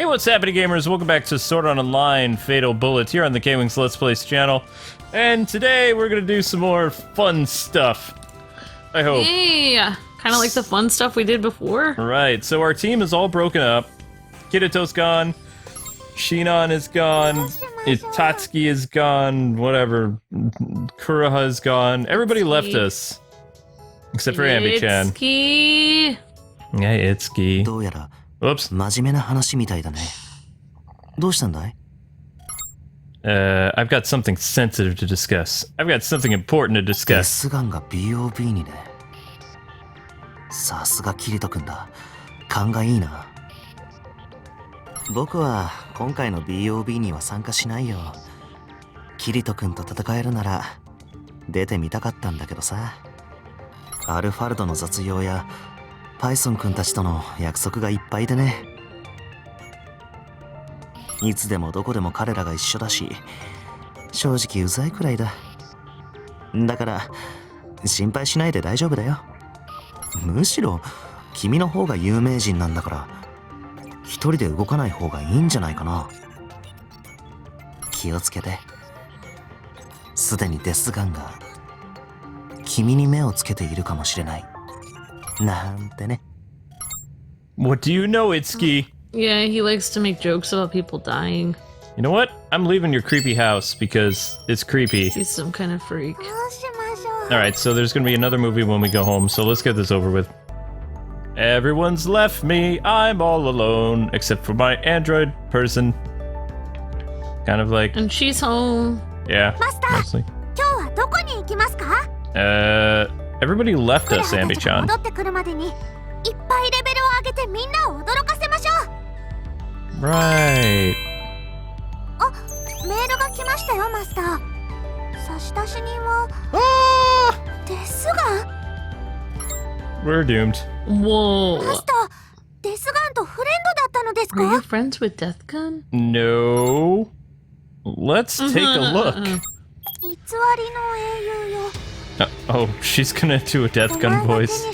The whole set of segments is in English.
what's happening, gamers? Welcome back to Sword Art Online Fatal Bullets here on the KwingsLetsPlays channel. And today we're gonna do some more fun stuff. I hope. Hey, kind of like the fun stuff we did before. Right, so our team is all broken up. Kirito's gone. Shinon is gone. Itatsuki is gone. Whatever. Kuroha is gone. Everybody left us. Except for Ambi-chan. Itsuki. Yeah, Itsuki. Whoops. I've got something sensitive to discuss. I've got something important to discuss. さすがキリト君だ。勘がいいな。僕は今回の BOB には参加しないよ。キリト君と戦えるなら出てみたかったんだけどさ。アルファルドの雑用やパイソン君たちとの約束がいっぱいでね。いつでもどこでも彼らが一緒だし、正直うざいくらいだ。だから心配しないで大丈夫だよ。むしろ君の方が有名人なんだから一人で動かない方がいいんじゃないかな。気をつけて。すでにデスガンが君に目をつけているかもしれないなんてね。 What do you know, Itsuki? Yeah, he likes to make jokes about people dying. You know what? I'm leaving your creepy house because it's creepy. He's some kind of freak. Alright, so there's gonna be another movie when we go home, so let's get this over with. Everyone's left me, I'm all alone, except for my android person. Kind of like... And she's home. Yeah, mostly. Everybody left us, Ambi-chan. Right. We're doomed. Whoa. Were you friends with Death Gun? No. Let's take a look. Oh, she's gonna do a Death Gun voice.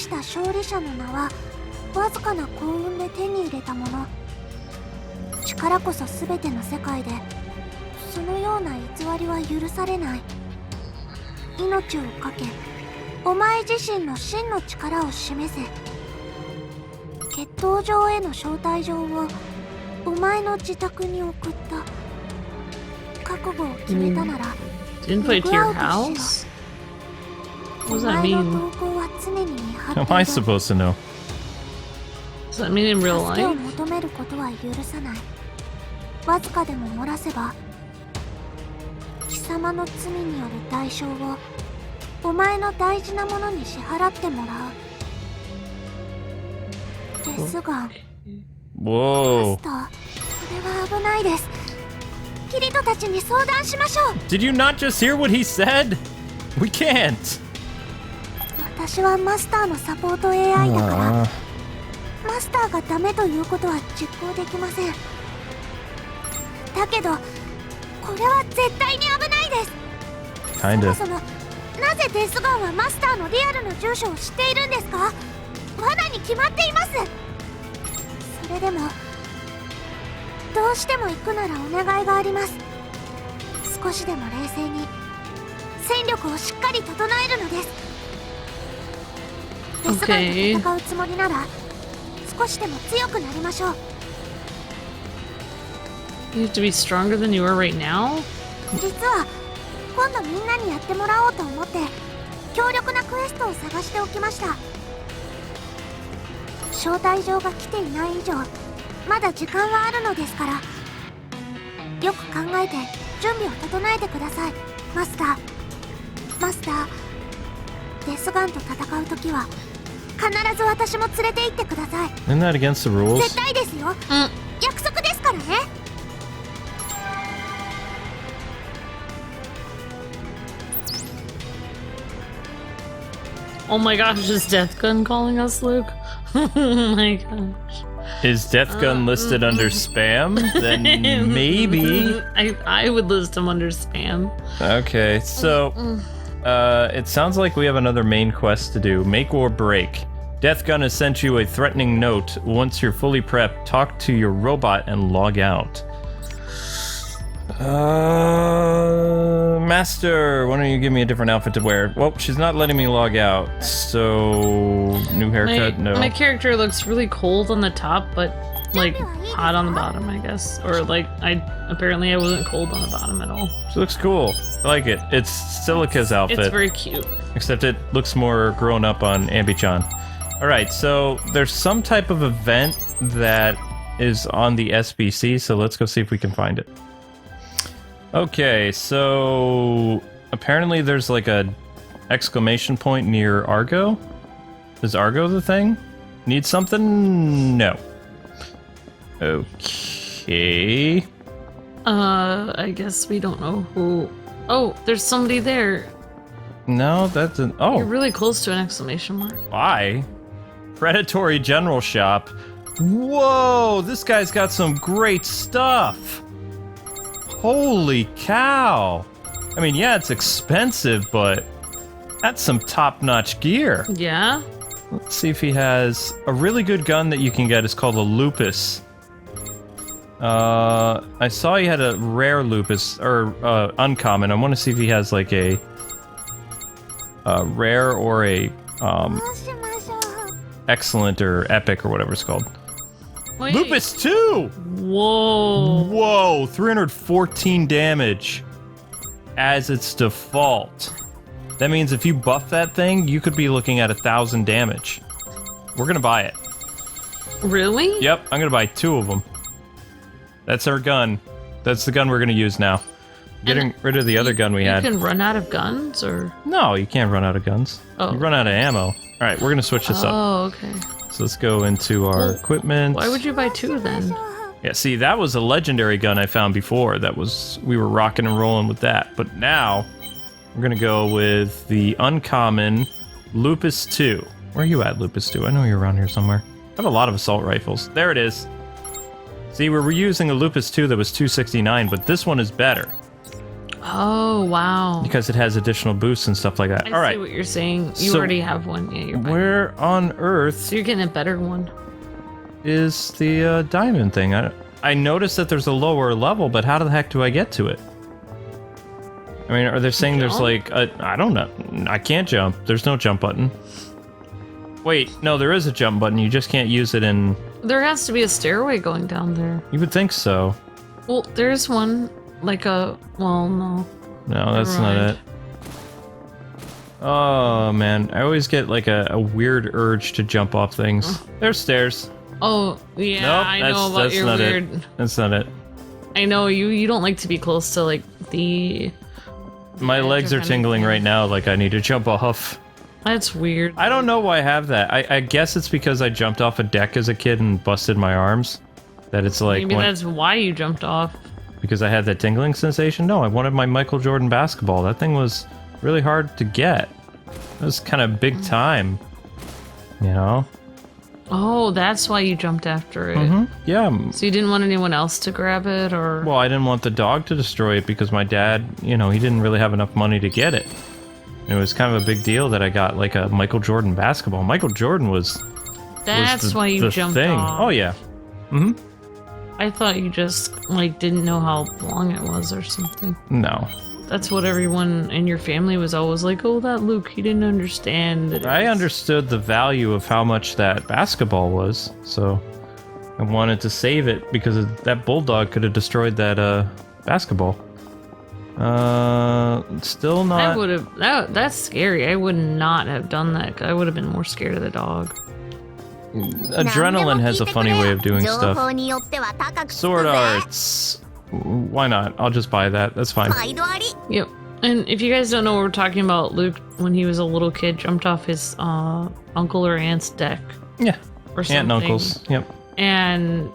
Invite to your house? What does that mean? How am I supposed to know? Does that mean in real life? Whoa. Did you not just hear what he said? We can't. Kinda. Okay. You have to be stronger than you are right now? Isn't that against the rules? Oh my gosh, is Death Gun calling us, Luke? Oh my gosh. Is Death Gun listed under spam? Then maybe. I would list him under spam. Okay, so it sounds like we have another main quest to do. Make or break. Death Gun has sent you a threatening note. Once you're fully prepped, talk to your robot and log out. Master, why don't you give me a different outfit to wear? Well, she's not letting me log out, so... New haircut? No. My character looks really cold on the top, but, like, hot on the bottom, I guess. Or, like, apparently I wasn't cold on the bottom at all. She looks cool. I like it. It's Silica's outfit. It's very cute. Except it looks more grown up on Ambi-chan. Alright, so there's some type of event that is on the SBC, so let's go see if we can find it. Okay, so apparently there's like a exclamation point near Argo. Is Argo the thing? Need something? No. Okay. I guess we don't know who... Oh, there's somebody there. No, that's an... Oh. You're really close to an exclamation mark. Why? Predatory General Shop. Whoa, this guy's got some great stuff. Holy cow. I mean, yeah, it's expensive, but that's some top-notch gear. Yeah? Let's see if he has... A really good gun that you can get is called a Lupus. I saw he had a rare Lupus, or uncommon. I want to see if he has like a rare or a excellent or epic or whatever it's called. Wait. Lupus 2! Whoa. Whoa, 314 damage as its default. That means if you buff that thing, you could be looking at 1,000 damage. We're gonna buy it. Really? Yep, I'm gonna buy 2 of them. That's our gun. That's the gun we're gonna use now. Getting rid of the other gun we had. You can run out of guns, or? No, you can't run out of guns. Oh. You run out of ammo. Alright, we're gonna switch this up. Oh, okay. So let's go into our equipment. Why would you buy 2 then? Yeah, see, that was a legendary gun I found before. We were rocking and rolling with that. But now, we're gonna go with the uncommon Lupus 2. Where are you at, Lupus 2? I know you're around here somewhere. I have a lot of assault rifles. There it is. See, we're reusing a Lupus 2 that was 269, but this one is better. Oh, wow. Because it has additional boosts and stuff like that. I All right. see what you're saying. You So, already have one. Yeah, you're buying. Where on earth So you're getting a better one. is the diamond thing? I noticed that there's a lower level, but how the heck do I get to it? I mean, are they saying there's like I don't know. I can't jump. There's no jump button. Wait, no, there is a jump button. You just can't use it in... There has to be a stairway going down there. You would think so. Well, there's one, like a... Well, no. No, that's not it. Oh, man. I always get like a weird urge to jump off things. There's stairs. Oh, yeah, Nope, I know about that's your not weird... it. That's not it. I know, you don't like to be close to, like, the... My legs are tingling right now like I need to jump off. That's weird. I don't know why I have that. I guess it's because I jumped off a deck as a kid and busted my arms. That it's like... Maybe that's why you jumped off. Because I had that tingling sensation? No, I wanted my Michael Jordan basketball. That thing was really hard to get. It was kind of big time. You know? Oh, that's why you jumped after it. Yeah. So you didn't want anyone else to grab it, or... Well, I didn't want the dog to destroy it because my dad, you know, he didn't really have enough money to get it. It was kind of a big deal that I got like a Michael Jordan basketball. Michael Jordan was That's why you jumped off. Oh yeah. Mm-hmm. I thought you just, like, didn't know how long it was or something. No. That's what everyone in your family was always like, oh, that Luke, he didn't understand that. I understood the value of how much that basketball was, so I wanted to save it because that bulldog could have destroyed that basketball. Still not. I would have. That's scary. I would not have done that. 'Cause I would have been more scared of the dog. Adrenaline has a funny way of doing stuff. Sword arts. Why not? I'll just buy that. That's fine. Yep. And if you guys don't know what we're talking about, Luke, when he was a little kid, jumped off his uncle or aunt's deck. Yeah. Or something. Aunt and uncles. Yep. And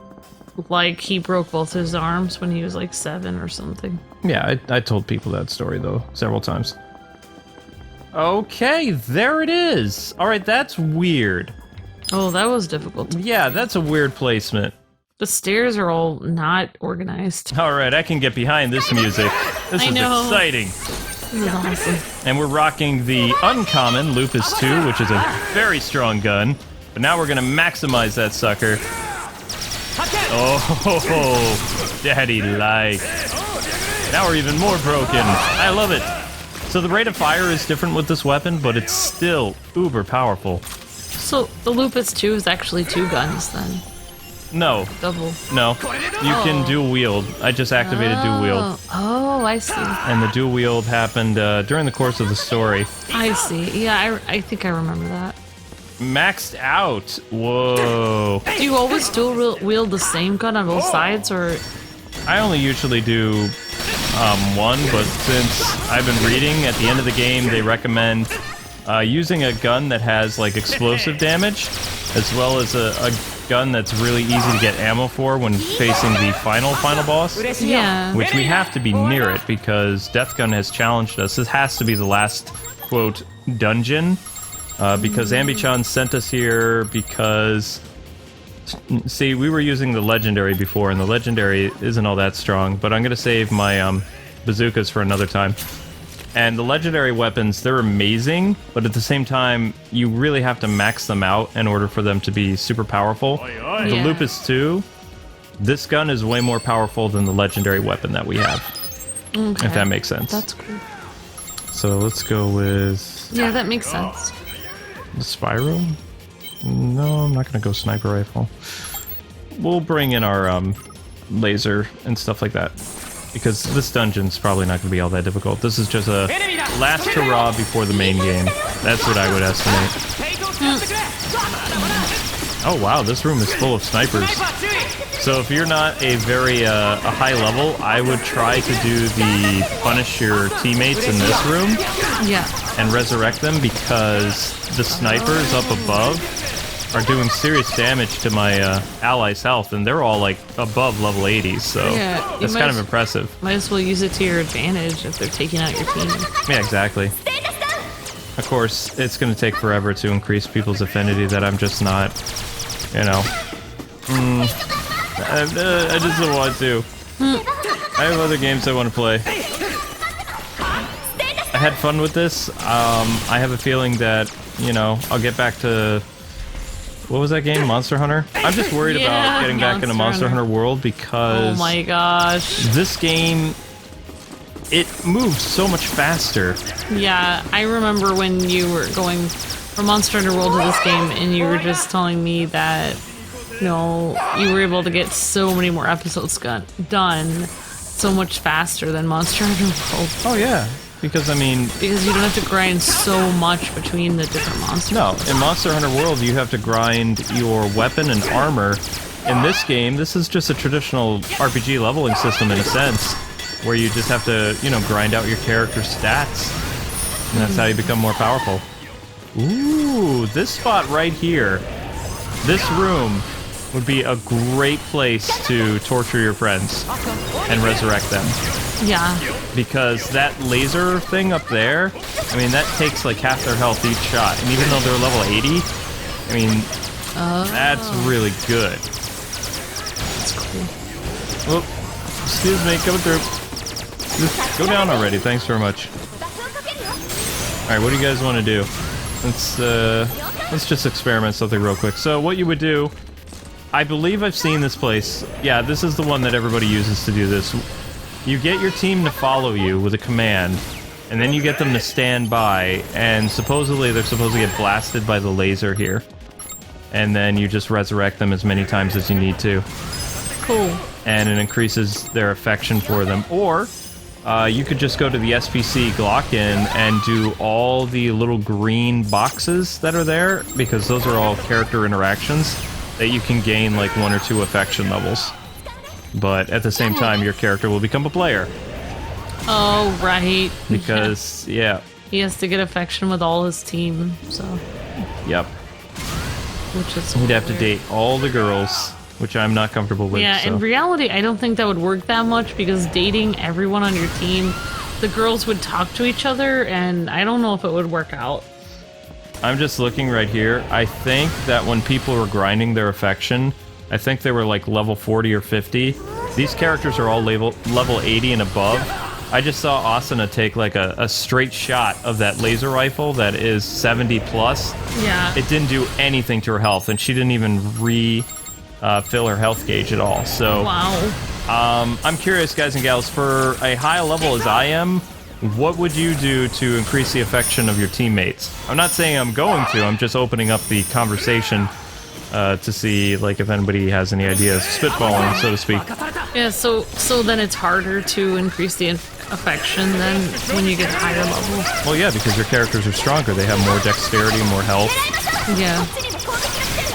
like he broke both his arms when he was like 7 or something. Yeah, I told people that story though several times. Okay, there it is. All right, that's weird. Oh, that was difficult. Yeah, that's a weird placement. The stairs are all not organized. All right, I can get behind this music. This is exciting. This is awesome. And we're rocking the uncommon Lupus 2, which is a very strong gun. But now we're gonna maximize that sucker. Oh, daddy like. Now we're even more broken. I love it. So the rate of fire is different with this weapon, but it's still uber powerful. So the Lupus 2 is actually 2 guns then? No. Double. No. You can dual wield. I just activated dual wield. Oh, I see. And the dual wield happened during the course of the story. I see. Yeah, I think I remember that. Maxed out. Whoa. Do you always dual wield the same gun on both sides, or? I only usually do one, but since I've been reading, at the end of the game they recommend using a gun that has like explosive damage, as well as a gun that's really easy to get ammo for when facing the final boss. Yeah. Which we have to be near it because Death Gun has challenged us. This has to be the last, quote, dungeon. Because Ambi-chan sent us here because... See, we were using the Legendary before, and the Legendary isn't all that strong, but I'm going to save my bazookas for another time. And the Legendary weapons, they're amazing, but at the same time, you really have to max them out in order for them to be super powerful. Yeah. The Lupus 2, this gun is way more powerful than the Legendary weapon that we have. Okay. If that makes sense. That's cool. So let's go with... Yeah, that makes sense. The Spyro? No, I'm not gonna go sniper rifle. We'll bring in our laser and stuff like that. Because this dungeon's probably not gonna be all that difficult. This is just a last hurrah before the main game. That's what I would estimate. Oh wow, this room is full of snipers. So if you're not a very a high level, I would try to do the punish your teammates in this room. Yeah. And resurrect them because the snipers up above are doing serious damage to my allies' health, and they're all like above level 80s, so Yeah, that's kind of impressive. Might as well use it to your advantage if they're taking out your team. Yeah, exactly. Of course, it's going to take forever to increase people's affinity that I'm just not, you know. I just don't want to. I have other games I want to play. I had fun with this. I have a feeling that, you know, I'll get back to... What was that game? Monster Hunter? I'm just worried about getting back into Monster Hunter World because... Oh my gosh. This game... It moves so much faster. Yeah, I remember when you were going from Monster Hunter World to this game and you were just telling me that, you know, you were able to get so many more episodes done so much faster than Monster Hunter World. Oh yeah. Because, I mean... Because you don't have to grind so much between the different monsters. No, in Monster Hunter World, you have to grind your weapon and armor. In this game, this is just a traditional RPG leveling system in a sense, where you just have to, you know, grind out your character's stats. And that's how you become more powerful. Ooh, this spot right here, this room would be a great place to torture your friends and resurrect them. Yeah. Because that laser thing up there, I mean, that takes like half their health each shot. And even though they're level 80, I mean, that's really good. That's cool. Oh, excuse me, coming through. Just go down already, thanks very much. Alright, what do you guys want to do? Let's just experiment something real quick. So what you would do, I believe I've seen this place. Yeah, this is the one that everybody uses to do this. You get your team to follow you with a command, and then you get them to stand by, and supposedly they're supposed to get blasted by the laser here. And then you just resurrect them as many times as you need to. Cool. And it increases their affection for them. Or, you could just go to the SPC Glocken and do all the little green boxes that are there, because those are all character interactions that you can gain like 1 or 2 affection levels. But at the same time, your character will become a player. Oh, right. Because, yeah. He has to get affection with all his team, so... Yep. Which is He'd have to weird. date all the girls, which I'm not comfortable with. Yeah, so. in reality, I don't think that would work that much, because dating everyone on your team, the girls would talk to each other, and I don't know if it would work out. I'm just looking right here. I think that when people were grinding their affection, I think they were like level 40 or 50. These characters are all level 80 and above, I just saw Asuna take like a straight shot of that laser rifle that is 70 plus. Yeah. It didn't do anything to her health, and she didn't even fill her health gauge at all. So, wow. I'm curious, guys and gals, for a high level as I am, what would you do to increase the affection of your teammates? I'm not saying I'm going to, I'm just opening up the conversation to see like if anybody has any ideas, spitballing, so to speak. Yeah, so then it's harder to increase the affection than when you get higher levels. Well, yeah, because your characters are stronger. They have more dexterity, more health. Yeah.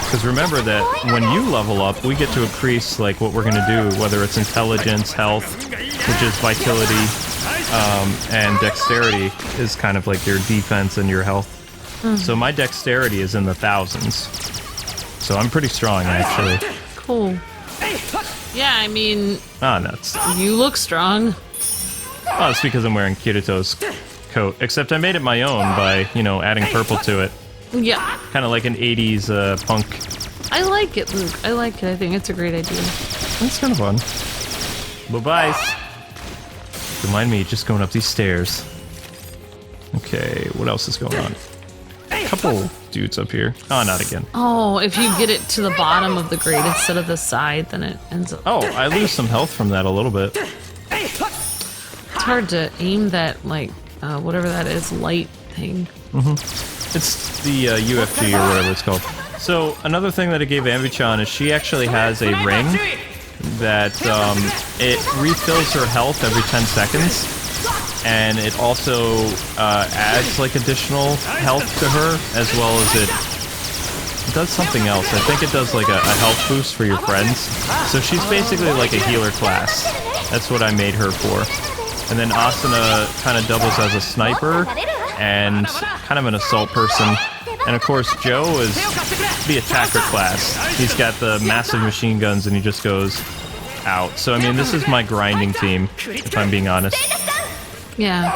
Because remember that when you level up, we get to increase like what we're gonna do, whether it's intelligence, health, which is vitality, and dexterity is kind of like your defense and your health. So my dexterity is in the thousands. So I'm pretty strong, actually. Cool. Yeah, I mean... Ah, nuts. You look strong. Oh, it's because I'm wearing Kirito's coat. Except I made it my own by, you know, adding purple to it. Yeah. Kind of like an 80s punk. I like it, Luke. I like it. I think it's a great idea. That's kind of fun. Bye-bye. Don't mind me just going up these stairs. Okay, what else is going on? A couple dudes up here. Oh, not again. Oh, if you get it to the bottom of the grate instead of the side, then it ends up... Oh, I lose some health from that a little bit. It's hard to aim that, like, whatever that is, light thing. It's the UFG or whatever it's called. So, another thing that it gave Ambi-chan is she actually has a ring that it refills her health every 10 seconds. And it also adds like additional health to her, as well as it does something else. I think it does like a health boost for your friends. So she's basically like a healer class. That's what I made her for. And then Asuna kind of doubles as a sniper and kind of an assault person. And of course Joe is the attacker class. He's got the massive machine guns and he just goes out. So I mean, this is my grinding team, if I'm being honest. Yeah.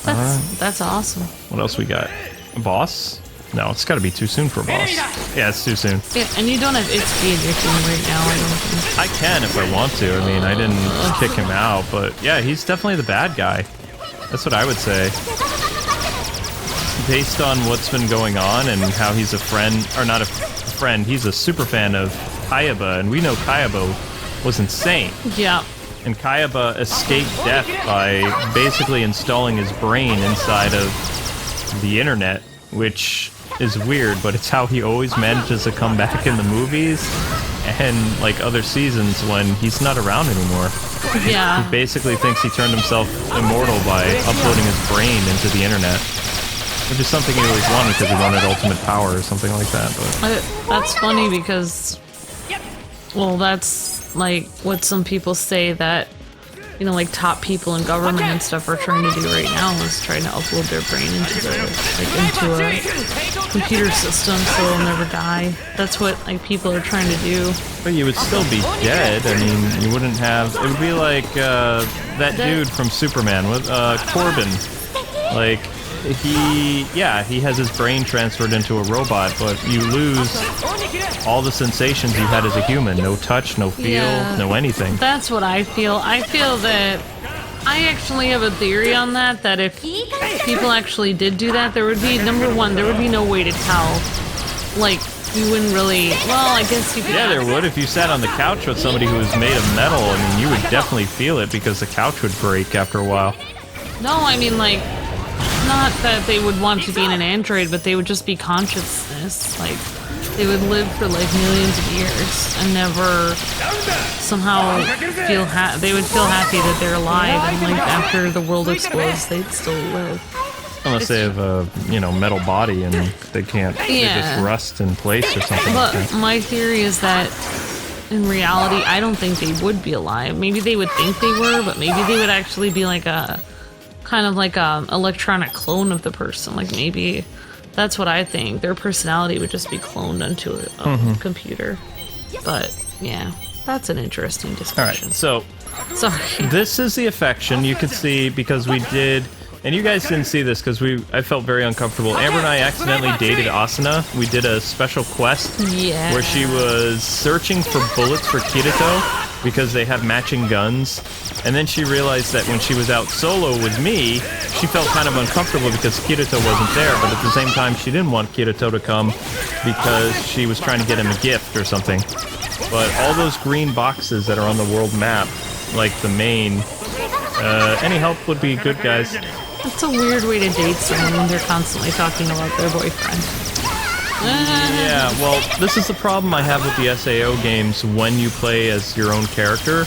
That's awesome. What else we got? A boss? No, it's got to be too soon for a boss. Yeah, it's too soon. Yeah, and you don't have XP in your team right now, I don't think. I can if I want to. I mean, I didn't kick him out, but yeah, he's definitely the bad guy. That's what I would say. Based on what's been going on and how he's a friend, or not a friend, he's a super fan of Kayaba, and we know Kayaba was insane. Yeah. And Kayaba escaped death by basically installing his brain inside of the internet, which is weird, but it's how he always manages to come back in the movies and like other seasons when he's not around anymore. Yeah. He basically thinks he turned himself immortal by uploading his brain into the internet, which is something he always wanted because he wanted ultimate power or something like that. But That's funny because, well, that's like what some people say that, you know, like top people in government and stuff are trying to do right now is trying to upload their brain into a computer system so they'll never die. That's what like people are trying to do. But you would still be dead. I mean, you wouldn't have. It would be like that dude from Superman with Corbin. Like he has his brain transferred into a robot, but you lose all the sensations you had as a human. No touch, no feel, no anything. That's what I feel. I feel that I actually have a theory on that, that if people actually did do that, there would be, number one, there would be no way to tell. Like, you wouldn't really, well, I guess you could. Yeah, there would. If you sat on the couch with somebody who was made of metal, I mean, you would definitely feel it because the couch would break after a while. No, I mean, like, not that they would want to be in an android, but they would just be consciousness. Like, they would live for like millions of years and never somehow feel they would feel happy that they're alive, and like after the world explodes, they'd still live. Unless they have a, you know, metal body and they can't, they just rust in place or something like that. But my theory is that in reality, I don't think they would be alive. Maybe they would think they were, but maybe they would actually be like a kind of like a electronic clone of the person. Like maybe that's what I think. Their personality would just be cloned onto a computer. But yeah, that's an interesting discussion. All right, so sorry. This is the affection you can see because we did, and you guys didn't see this because I felt very uncomfortable. Amber and I accidentally dated Asuna. We did a special quest where she was searching for bullets for Kirito, because they have matching guns. And then she realized that when she was out solo with me, she felt kind of uncomfortable because Kirito wasn't there, but at the same time she didn't want Kirito to come because she was trying to get him a gift or something. But all those green boxes that are on the world map, like the main, any help would be good, guys. It's a weird way to date someone when they're constantly talking about their boyfriend. Yeah, well, this is the problem I have with the SAO games when you play as your own character,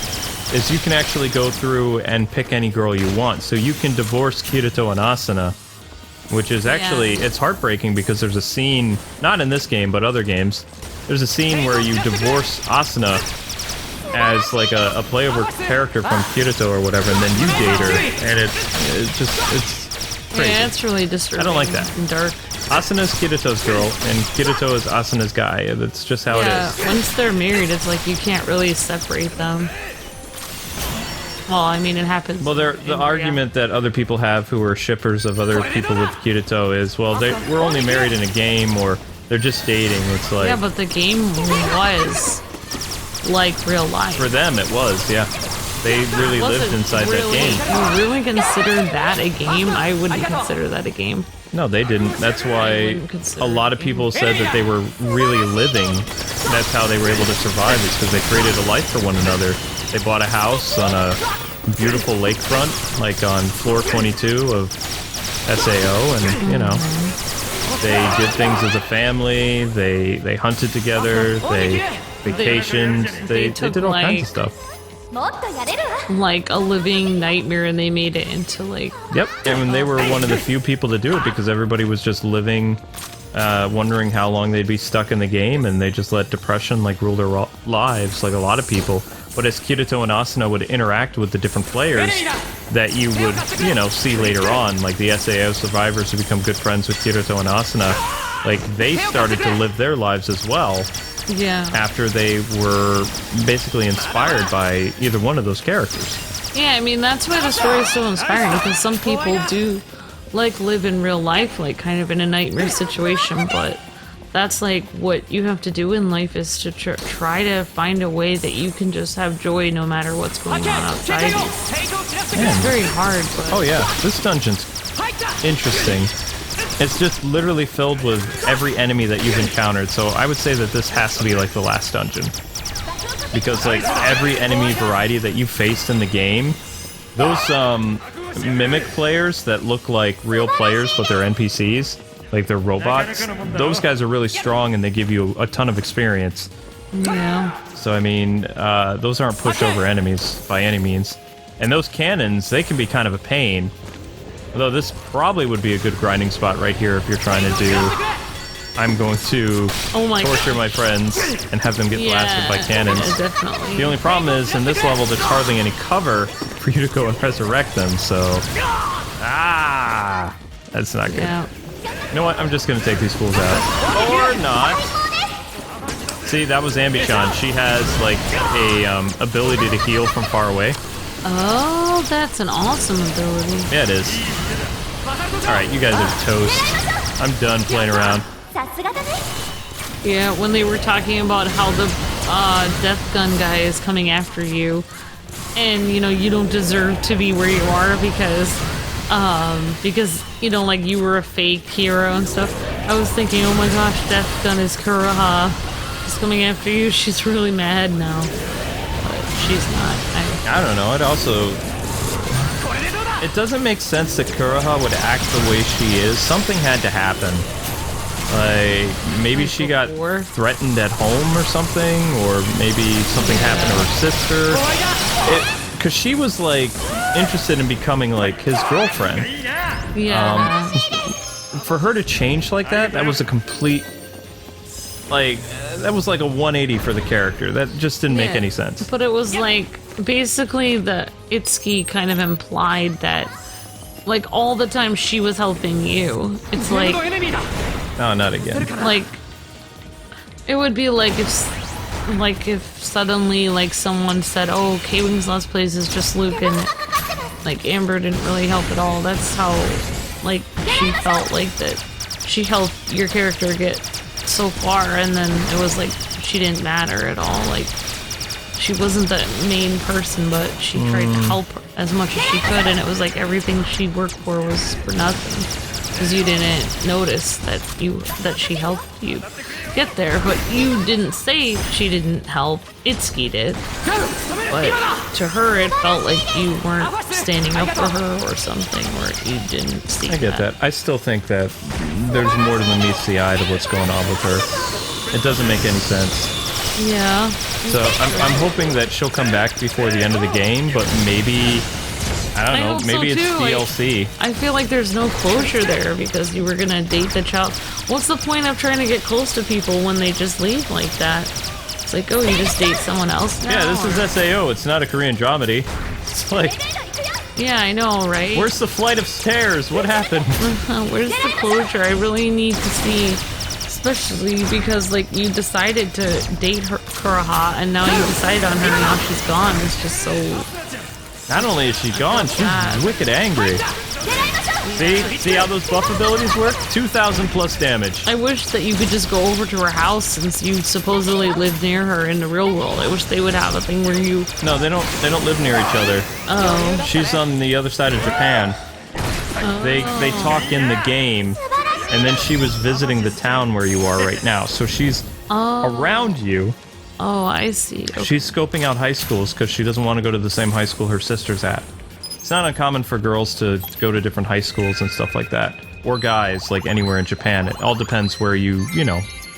is you can actually go through and pick any girl you want. So you can divorce Kirito and Asuna, which is actually, it's heartbreaking because there's a scene, not in this game, but other games, there's a scene where you divorce Asuna as like a playable character from Kirito or whatever, and then you date her, and it's crazy. Yeah, it's really disturbing. I don't like that. And dark. Asuna's Kirito's girl, and Kirito is Asuna's guy. That's just how it is. Once they're married, it's like you can't really separate them. Well, I mean, it happens. Well, the argument that other people have who are shippers of other people with Kirito is, well, we're only married in a game, or they're just dating. It's like... Yeah, but the game was like real life. For them, it was, yeah. They really lived inside that game. You really consider that a game? I wouldn't consider that a game. No, they didn't. That's why a lot of people said that they were really living. That's how they were able to survive, is because they created a life for one another. They bought a house on a beautiful lakefront, like on floor 22 of SAO, and, you know, they did things as a family, they hunted together, they vacationed, they did all kinds of stuff. Like a living nightmare, and they made it into like... Yep, and they were one of the few people to do it because everybody was just living, wondering how long they'd be stuck in the game, and they just let depression like rule their lives, like a lot of people. But as Kirito and Asuna would interact with the different players that you would, you know, see later on, like the SAO survivors who become good friends with Kirito and Asuna, like they started to live their lives as well. Yeah. After they were basically inspired by either one of those characters. Yeah, I mean, that's why the story is so inspiring, because some people do, like, live in real life, like, kind of in a nightmare situation, but that's, like, what you have to do in life is to try to find a way that you can just have joy no matter what's going on outside you. It's very hard, but... Oh yeah, this dungeon's interesting. It's just literally filled with every enemy that you've encountered, so I would say that this has to be like the last dungeon. Because like every enemy variety that you faced in the game, those mimic players that look like real players but they're NPCs, like they're robots, those guys are really strong and they give you a ton of experience. Yeah. So I mean, those aren't pushover enemies by any means. And those cannons, they can be kind of a pain. Although this probably would be a good grinding spot right here if you're trying to do... I'm going to torture my friends and have them get blasted by cannons. Yeah, definitely. The only problem is, in this level, there's hardly any cover for you to go and resurrect them, so... Ah! That's not good. Yeah. You know what? I'm just going to take these fools out. Or not. See, that was Ambichan. She has, like, a ability to heal from far away. Oh, that's an awesome ability. Yeah, it is. Alright, you guys are toast. I'm done playing around. Yeah, when they were talking about how the death gun guy is coming after you, and, you know, you don't deserve to be where you are because, you know, like, you were a fake hero and stuff, I was thinking, oh my gosh, death gun is Kuroha. She's coming after you. She's really mad now. But she's not. I don't know, it also... It doesn't make sense that Kuroha would act the way she is. Something had to happen. Like, maybe she got threatened at home or something, or maybe something happened to her sister. Because she was, like, interested in becoming, like, his girlfriend. Yeah. For her to change like that, that was a complete... Like, that was like a 180 for the character. That just didn't make any sense. But it was like, basically the Itsuki kind of implied that, like, all the time she was helping you. It's like... Oh, not again. Like, it would be like if suddenly, like, someone said, oh, KwingsLetsPlays is just Luke and, like, Amber didn't really help at all. That's how, like, she felt like that she helped your character get so far, and then it was like she didn't matter at all. Like, she wasn't the main person, but she tried to help as much as she could, and it was like everything she worked for was for nothing because you didn't notice that she helped you get there, but you didn't say she didn't help. Itsuki did, but to her it felt like you weren't standing up for her or something, or you didn't see. I get that. I still think that there's more than meets the eye to what's going on with her. It doesn't make any sense. Yeah. So I'm hoping that she'll come back before the end of the game, but maybe, I don't know, maybe it's DLC. I feel like there's no closure there because you were gonna date the child. What's the point of trying to get close to people when they just leave like that? It's like, oh, you just date someone else now? Yeah, this is SAO. It's not a Korean dramedy. It's like... Yeah, I know, right? Where's the flight of stairs? What happened? Where's the closure? I really need to see... Especially because, like, you decided to date her, Kuraha, and now you decided on her, and now she's gone. It's just so... Not only is she gone, she's wicked angry. See how those buff abilities work? 2,000 plus damage. I wish that you could just go over to her house since you supposedly live near her in the real world. I wish they would have a thing where you... No, they don't live near each other. Oh. She's on the other side of Japan. Oh. They talk in the game, and then she was visiting the town where you are right now. So she's around you. Oh, I see. Okay. She's scoping out high schools because she doesn't want to go to the same high school her sister's at. It's not uncommon for girls to go to different high schools and stuff like that. Or guys, like anywhere in Japan. It all depends where you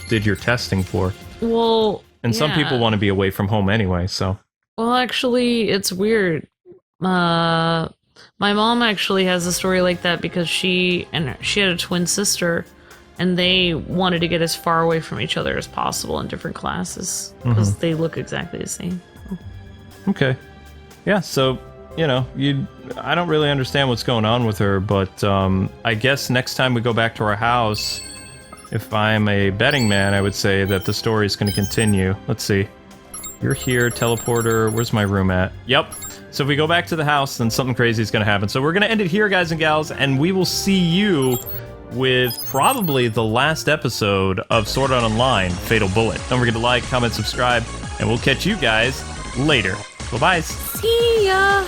did your testing for. Well, and some people want to be away from home anyway, so. Well, actually, it's weird. My mom actually has a story like that because she had a twin sister, and they wanted to get as far away from each other as possible in different classes because they look exactly the same. Okay. Yeah, so, I don't really understand what's going on with her, but I guess next time we go back to our house, if I'm a betting man, I would say that the story is going to continue. Let's see. You're here, teleporter. Where's my room at? Yep. So if we go back to the house, then something crazy is going to happen. So we're going to end it here, guys and gals, and we will see you with probably the last episode of Sword Art Online, Fatal Bullet. Don't forget to like, comment, subscribe, and we'll catch you guys later. Bye-bye. See ya!